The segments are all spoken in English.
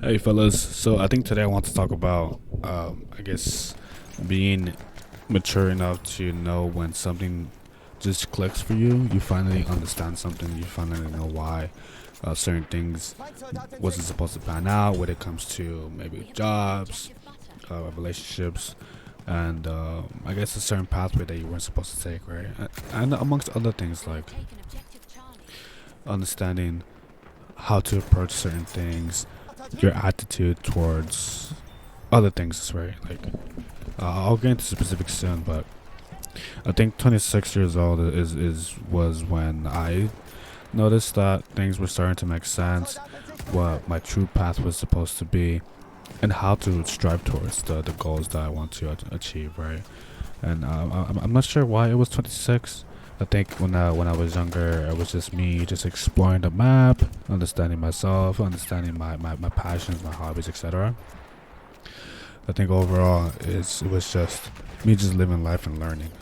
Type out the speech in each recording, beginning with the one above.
Hey fellas, so I think today I want to talk about, I guess, being mature enough to know when something just clicks for you. You finally understand something. You finally know why certain things wasn't supposed to pan out when it comes to maybe jobs, relationships, and I guess a certain pathway that you weren't supposed to take, right? And amongst other things like understanding how to approach certain things, your attitude towards other things, right? Like I'll get into specifics soon, but I think 26 years old is was when I noticed that things were starting to make sense, what my true path was supposed to be, and how to strive towards the goals that I want to achieve, right? And I'm not sure why it was 26. I think when I was younger, it was just me just exploring the map, understanding myself, understanding my passions, my hobbies, etc. I think overall it was just me just living life and learning.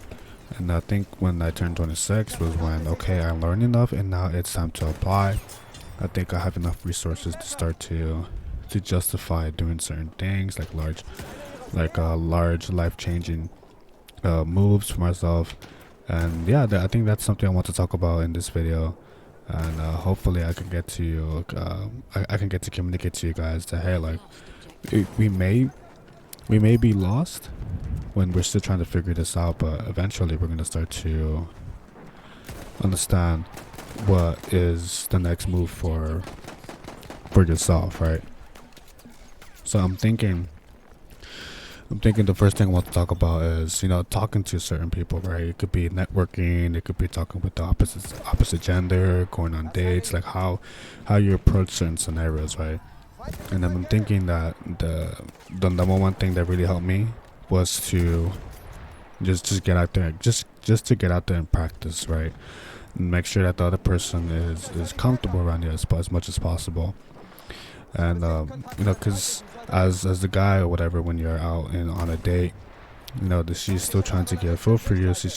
And I think when I turned 26 was when, okay, I learned enough and now it's time to apply. I think I have enough resources to start to justify doing certain things large life changing moves for myself. And yeah, I think that's something I want to talk about in this video. And hopefully I can get to you. I can get to communicate to you guys that hey, like we may be lost when we're still trying to figure this out, but eventually we're gonna start to understand what is the next move for yourself, right? So I'm thinking the first thing I want to talk about is, talking to certain people, right? It could be networking, it could be talking with the opposite gender, going on dates, like how you approach certain scenarios, right? And I'm thinking that the number one thing that really helped me was to just get out there, just to get out there and practice, right? And make sure that the other person is comfortable around you as much as possible. And because as the guy or whatever, when you're out and on a date, she's still trying to get a feel for you. She's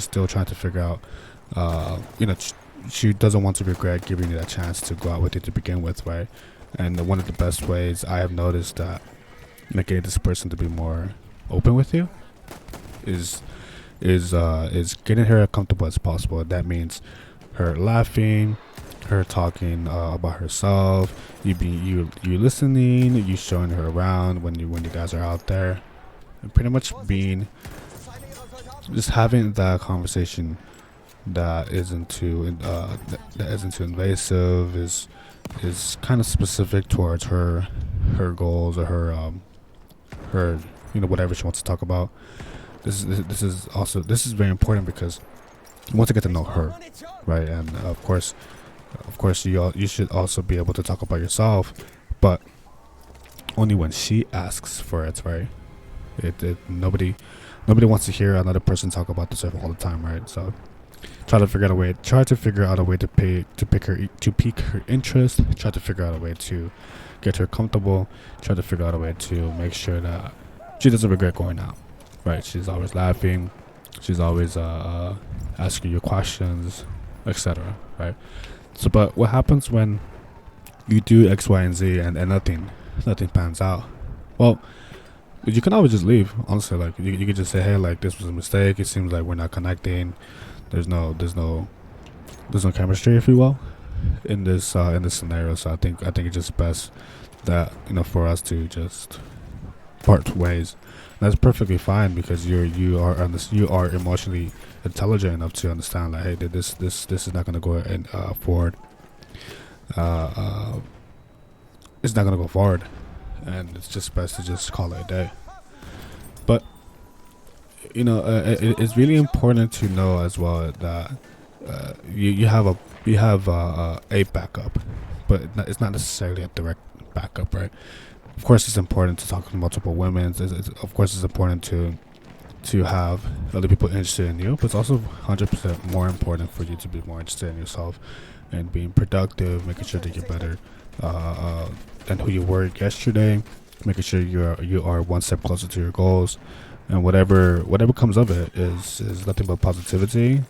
still trying to figure out, she doesn't want to regret giving you that chance to go out with you to begin with, right? And one of the best ways I have noticed that get this person to be more open with you is is getting her as comfortable as possible. That means her laughing, her talking about herself, you listening, you showing her around when you guys are out there, and pretty much being just having that conversation that isn't too that isn't too invasive, is kind of specific towards her goals or her whatever she wants to talk about. This is very important because you want to get to know her, right? And of course you should also be able to talk about yourself, but only when she asks for it, right? Nobody wants to hear another person talk about themselves all the time, right? So try to figure out a way to pique her interest, try to figure out a way to get her comfortable, try to figure out a way to make sure that she doesn't regret going out, right? She's always laughing, she's always asking you questions, etc., right? So but what happens when you do X, Y, and Z and nothing pans out? Well, you can always just leave, honestly. Like you could just say, hey, like this was a mistake, it seems like we're not connecting, there's no chemistry, if you will, in this scenario. So I think it's just best that for us to just part ways. That's perfectly fine because you are emotionally intelligent enough to understand, like, hey, this is not gonna go forward. Uh, it's not gonna go forward, and it's just best to just call it a day. But it's really important to know as well that you have a backup, but it's not necessarily a direct backup, right? Of course, it's important to talk to multiple women. Of course, it's important to have other people interested in you, but it's also 100% more important for you to be more interested in yourself and being productive, making sure that you're better than who you were yesterday, making sure you are one step closer to your goals, and whatever comes of it is nothing but positivity,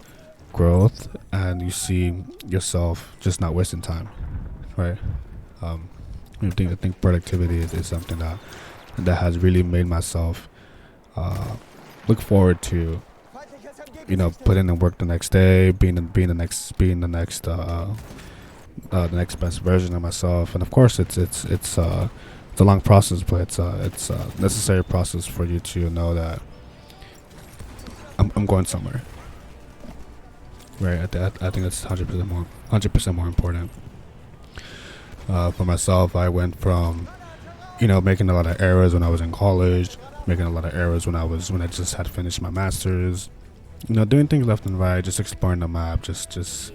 growth, and you see yourself just not wasting time, right? Um, I think productivity is something that has really made myself look forward to, putting in work the next day, the next best version of myself. And of course, it's a long process, but it's a necessary process for you to know that I'm going somewhere, right? I think it's 100% more important. For myself, I went from making a lot of errors when I was in college, making a lot of errors when I just had finished my masters, doing things left and right, just exploring the map, just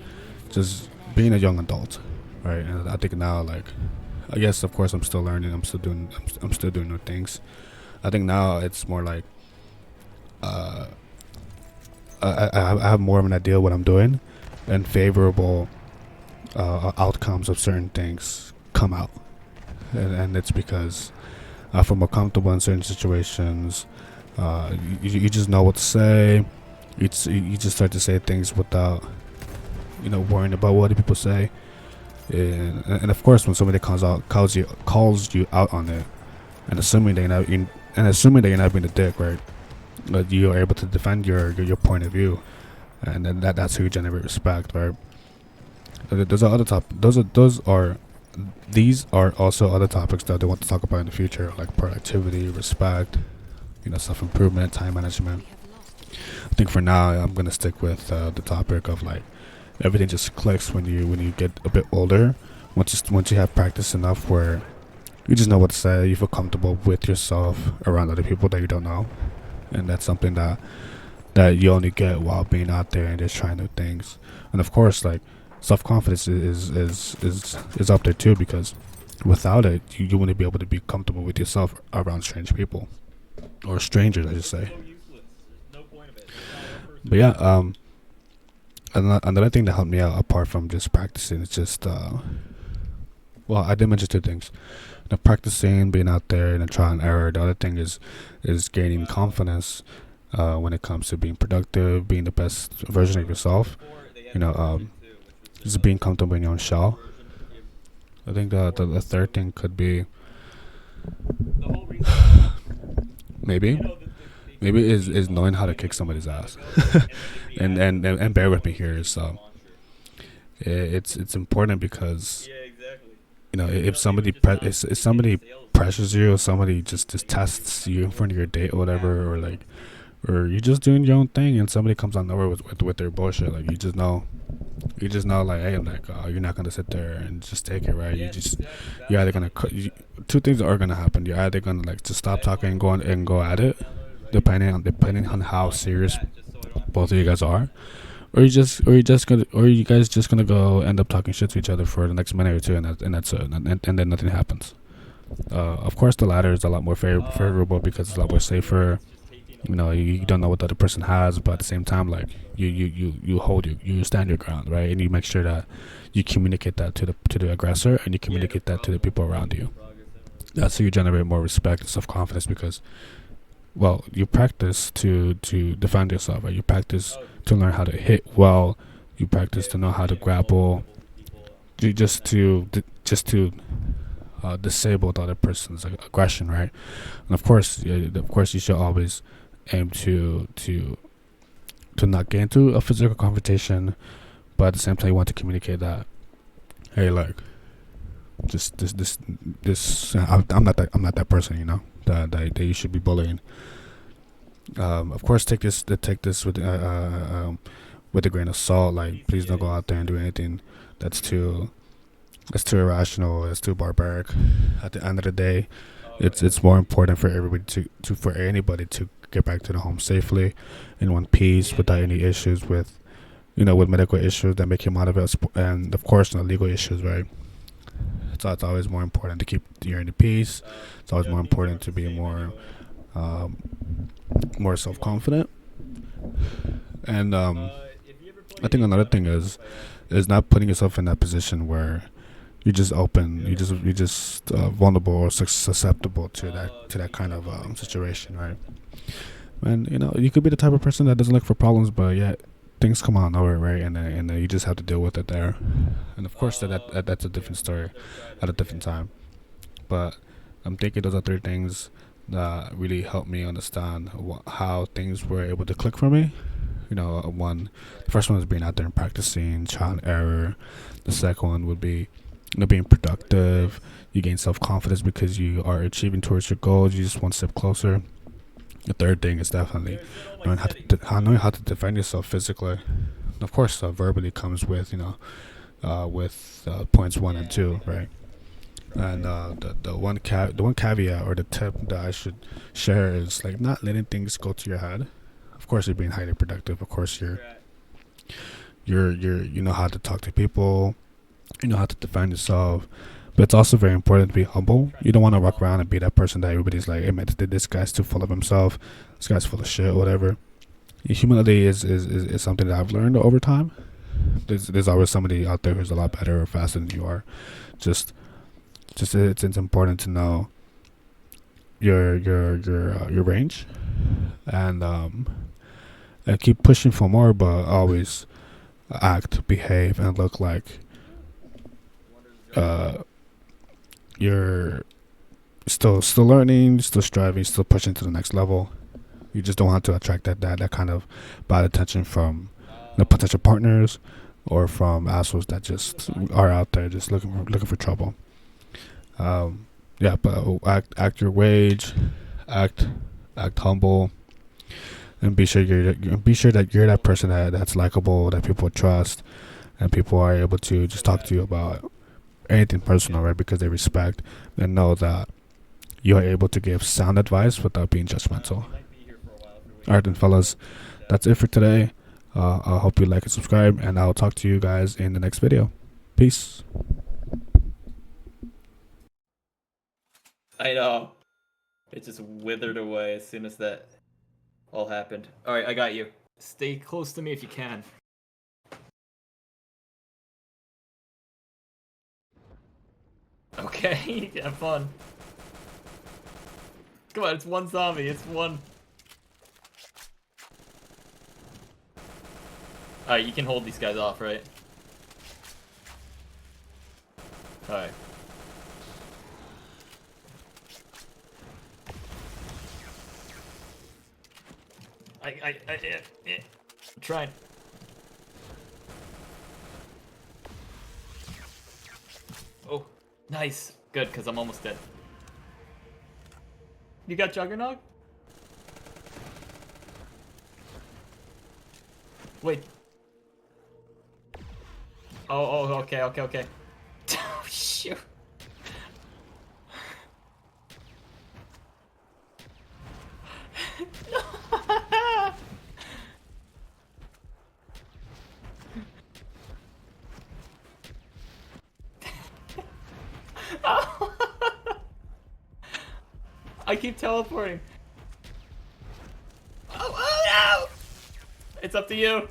being a young adult, right? And I think now, like, yes, of course, I'm still learning. I'm still doing new things. I think now it's more like uh, I have more of an idea of what I'm doing, and favorable outcomes of certain things come out, and it's because from more comfortable in certain situations, you just know what to say. You just start to say things without worrying about what other people say. And of course, when somebody calls you out on it, and assuming that you're not being a dick, right? That you are able to defend your point of view, and then that's how you generate respect, right? Those are other top. These are also other topics that they want to talk about in the future, like productivity, respect, self improvement, time management. I think for now, I'm gonna stick with the topic of like everything just clicks when you get a bit older. Once you have practice enough where you just know what to say, you feel comfortable with yourself around other people that you don't know, and that's something that you only get while being out there and just trying new things. And of course, like self confidence is up there too, because without it, you wouldn't be able to be comfortable with yourself around strange people or strangers, I should say. But yeah, another thing that helped me out apart from just practicing is just well, I did mention two things: practicing, being out there, and trial and error. The other thing is gaining confidence when it comes to being productive, being the best version of yourself. You know, just being comfortable in your own shell. I think the third thing could be maybe is knowing how to kick somebody's ass. And bear with me here. So it's important because if somebody pressures you, or somebody just tests you in front of your date or whatever, or you're just doing your own thing and somebody comes on nowhere with their bullshit, like you just know like, hey, like you're not gonna sit there and just take it, right? You're either gonna two things are gonna happen. You're either gonna like just stop talking and go at it, depending on how serious both of you guys are, or you guys just gonna go end up talking shit to each other for the next minute or two, and that's it, and then nothing happens. Of course, the latter is a lot more favorable because it's a lot more safer. You don't know what the other person has, but at the same time, like you stand your ground, right? And you make sure that you communicate that to the aggressor, and you communicate that to the people around you. That's how you generate more respect and self confidence, because well, you practice to defend yourself, right? You practice to learn how to hit well. You practice to know how to grapple. Just to disable the other person's aggression, right? And of course, you should always aim to not get into a physical confrontation, but at the same time, you want to communicate that, hey, like, just this. I'm not that person, that you should be bullying. Of course, take this with a grain of salt. Like, please don't go out there and do anything that's too irrational. It's too barbaric. At the end of the day, it's more important for everybody for anybody to get back to the home safely, in one piece, without any issues with medical issues that may come out of it, and of course, legal issues, right? So it's always more important to keep your inner peace. It's always more important to be more self-confident. And I think another thing is not putting yourself in that position where you're just open, you're just vulnerable or susceptible to that kind of situation, right? And you could be the type of person that doesn't look for problems, but yet things come out of nowhere, right? And then you just have to deal with it there. And of course, that's a different story at a different time. But I'm thinking those are three things that really helped me understand how things were able to click for me. The first one is being out there and practicing, trial and error. The second one would be being productive. You gain self confidence because you are achieving towards your goals. You just one step closer. The third thing is definitely knowing how to defend yourself physically. Of course, verbally comes with points 1 and 2, right? And the one caveat or the tip that I should share is like not letting things go to your head. Of course, you're being highly productive. Of course, you know how to talk to people. You know how to defend yourself. But it's also very important to be humble. You don't want to walk around and be that person that everybody's like, hey man, this guy's too full of himself. This guy's full of shit, whatever. Humility is something that I've learned over time. There's always somebody out there who's a lot better or faster than you are. Just it's important to know your range, and keep pushing for more, but always act, behave, and look like you're still learning, still striving, still pushing to the next level. You just don't want to attract that kind of bad attention from the potential partners or from assholes that just are out there just looking for trouble. But act your wage, act humble, and be sure that you're that person that's likable, that people trust, and people are able to just talk to you about anything personal, right? Because they respect and know that you are able to give sound advice without being judgmental. Alright then, fellas, that's it for today. I hope you like and subscribe, and I'll talk to you guys in the next video. Peace. I know. It just withered away as soon as that all happened. Alright, I got you. Stay close to me if you can. Okay, have fun. Come on, it's one zombie, it's one. Alright, you can hold these guys off, right? Alright. I'm trying. Oh, nice. Good, because I'm almost dead. You got Juggernog? Wait. Oh, okay. Oh, shoot. I keep teleporting. Oh no! It's up to you.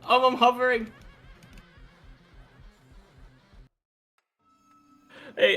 Oh, I'm hovering.